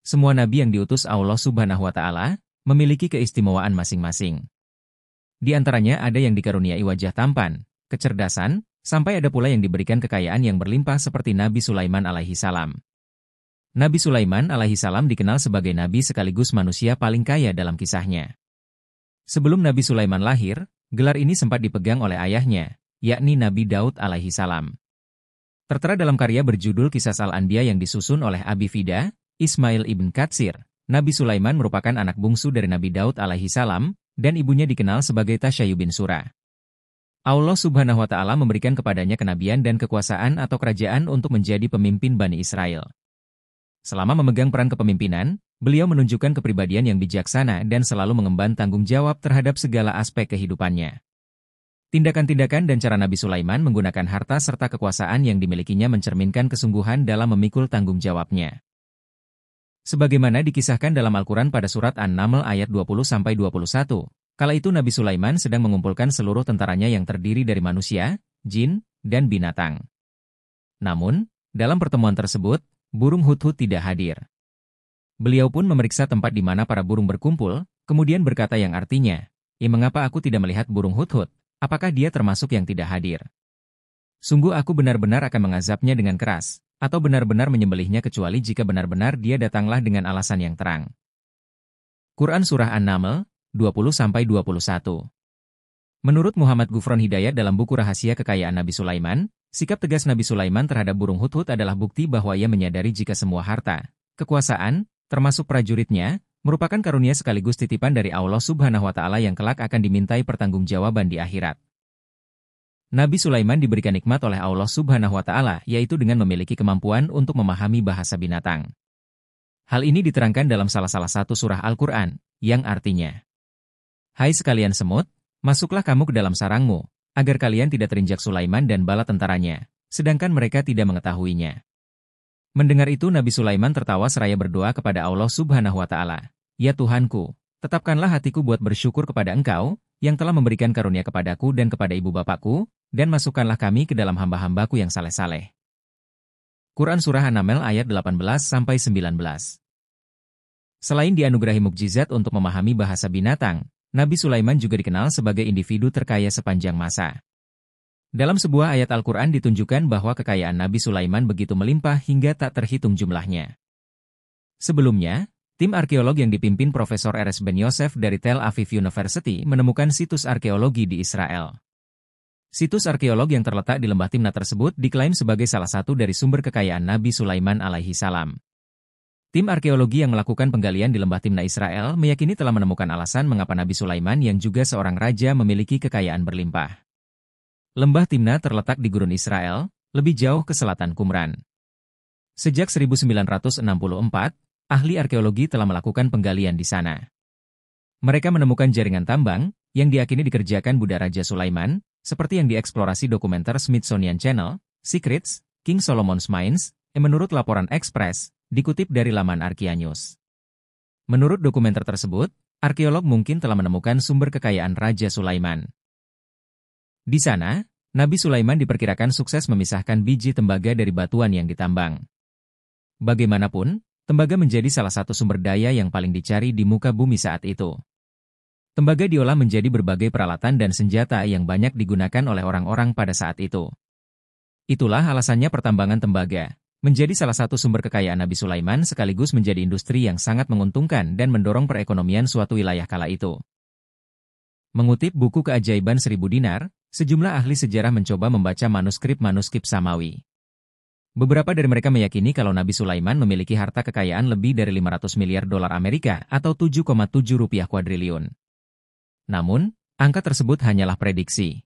Semua nabi yang diutus Allah Subhanahu wa Ta'ala memiliki keistimewaan masing-masing. Di antaranya ada yang dikaruniai wajah tampan, kecerdasan, sampai ada pula yang diberikan kekayaan yang berlimpah seperti Nabi Sulaiman alaihi salam. Nabi Sulaiman alaihi salam dikenal sebagai nabi sekaligus manusia paling kaya dalam kisahnya. Sebelum Nabi Sulaiman lahir, gelar ini sempat dipegang oleh ayahnya, yakni Nabi Daud alaihi salam. Tertera dalam karya berjudul Kisah Al-Anbiya yang disusun oleh Abi Fida, Ismail ibn Katsir, Nabi Sulaiman merupakan anak bungsu dari Nabi Daud alaihi salam, dan ibunya dikenal sebagai Tasyayu bin Surah. Allah Subhanahu wa Ta'ala memberikan kepadanya kenabian dan kekuasaan atau kerajaan untuk menjadi pemimpin Bani Israel. Selama memegang peran kepemimpinan, beliau menunjukkan kepribadian yang bijaksana dan selalu mengemban tanggung jawab terhadap segala aspek kehidupannya. Tindakan-tindakan dan cara Nabi Sulaiman menggunakan harta serta kekuasaan yang dimilikinya mencerminkan kesungguhan dalam memikul tanggung jawabnya. Sebagaimana dikisahkan dalam Al-Quran pada surat An-Naml ayat 20-21, kala itu Nabi Sulaiman sedang mengumpulkan seluruh tentaranya yang terdiri dari manusia, jin, dan binatang. Namun, dalam pertemuan tersebut, burung hudhud tidak hadir. Beliau pun memeriksa tempat di mana para burung berkumpul, kemudian berkata yang artinya, mengapa aku tidak melihat burung hudhud? Apakah dia termasuk yang tidak hadir? Sungguh aku benar-benar akan mengazabnya dengan keras, atau benar-benar menyembelihnya kecuali jika benar-benar dia datanglah dengan alasan yang terang. Quran Surah An-Naml, 20-21. Menurut Muhammad Ghufron Hidayat dalam buku Rahasia Kekayaan Nabi Sulaiman, sikap tegas Nabi Sulaiman terhadap burung hudhud adalah bukti bahwa ia menyadari jika semua harta, kekuasaan, termasuk prajuritnya, merupakan karunia sekaligus titipan dari Allah Subhanahu wa Ta'ala yang kelak akan dimintai pertanggungjawaban di akhirat. Nabi Sulaiman diberikan nikmat oleh Allah Subhanahu wa Ta'ala, yaitu dengan memiliki kemampuan untuk memahami bahasa binatang. Hal ini diterangkan dalam salah satu surah Al-Quran, yang artinya, "Hai sekalian semut, masuklah kamu ke dalam sarangmu, agar kalian tidak terinjak Sulaiman dan bala tentaranya, sedangkan mereka tidak mengetahuinya." Mendengar itu Nabi Sulaiman tertawa seraya berdoa kepada Allah Subhanahu wa Ta'ala, "Ya Tuhanku, tetapkanlah hatiku buat bersyukur kepada Engkau, yang telah memberikan karunia kepadaku dan kepada ibu bapakku, dan masukkanlah kami ke dalam hamba-hambaku yang saleh-saleh." Quran Surah An-Naml ayat 18-19. Selain dianugerahi mukjizat untuk memahami bahasa binatang, Nabi Sulaiman juga dikenal sebagai individu terkaya sepanjang masa. Dalam sebuah ayat Al-Quran ditunjukkan bahwa kekayaan Nabi Sulaiman begitu melimpah hingga tak terhitung jumlahnya. Sebelumnya, tim arkeolog yang dipimpin Profesor Erez Ben Yosef dari Tel Aviv University menemukan situs arkeologi di Israel. Situs arkeolog yang terletak di lembah Timna tersebut diklaim sebagai salah satu dari sumber kekayaan Nabi Sulaiman alaihi salam. Tim arkeologi yang melakukan penggalian di lembah Timna Israel meyakini telah menemukan alasan mengapa Nabi Sulaiman yang juga seorang raja memiliki kekayaan berlimpah. Lembah Timna terletak di gurun Israel, lebih jauh ke selatan Qumran. Sejak 1964, ahli arkeologi telah melakukan penggalian di sana. Mereka menemukan jaringan tambang, yang diakini dikerjakan Buddha Raja Sulaiman, seperti yang dieksplorasi dokumenter Smithsonian Channel, Secrets, King Solomon's Mines, menurut laporan Express, dikutip dari laman Arkeanews. Menurut dokumenter tersebut, arkeolog mungkin telah menemukan sumber kekayaan Raja Sulaiman. Di sana, Nabi Sulaiman diperkirakan sukses memisahkan biji tembaga dari batuan yang ditambang. Bagaimanapun, tembaga menjadi salah satu sumber daya yang paling dicari di muka bumi saat itu. Tembaga diolah menjadi berbagai peralatan dan senjata yang banyak digunakan oleh orang-orang pada saat itu. Itulah alasannya pertambangan tembaga menjadi salah satu sumber kekayaan Nabi Sulaiman sekaligus menjadi industri yang sangat menguntungkan dan mendorong perekonomian suatu wilayah kala itu. Mengutip buku Keajaiban 1000 Dinar, sejumlah ahli sejarah mencoba membaca manuskrip-manuskrip Samawi. Beberapa dari mereka meyakini kalau Nabi Sulaiman memiliki harta kekayaan lebih dari 500 miliar dolar Amerika atau 7,7 rupiah kuadriliun. Namun, angka tersebut hanyalah prediksi.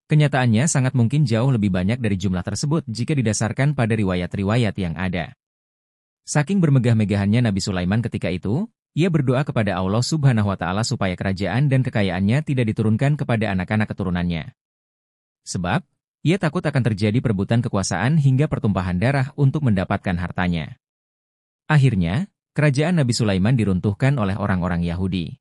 Kenyataannya sangat mungkin jauh lebih banyak dari jumlah tersebut jika didasarkan pada riwayat-riwayat yang ada. Saking bermegah-megahannya Nabi Sulaiman ketika itu, ia berdoa kepada Allah Subhanahu wa Ta'ala supaya kerajaan dan kekayaannya tidak diturunkan kepada anak-anak keturunannya. Sebab, ia takut akan terjadi perebutan kekuasaan hingga pertumpahan darah untuk mendapatkan hartanya. Akhirnya, kerajaan Nabi Sulaiman diruntuhkan oleh orang-orang Yahudi.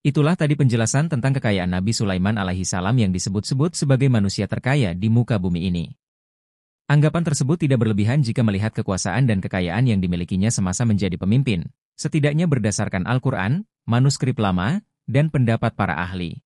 Itulah tadi penjelasan tentang kekayaan Nabi Sulaiman alaihi salam yang disebut-sebut sebagai manusia terkaya di muka bumi ini. Anggapan tersebut tidak berlebihan jika melihat kekuasaan dan kekayaan yang dimilikinya semasa menjadi pemimpin, setidaknya berdasarkan Al-Quran, manuskrip lama, dan pendapat para ahli.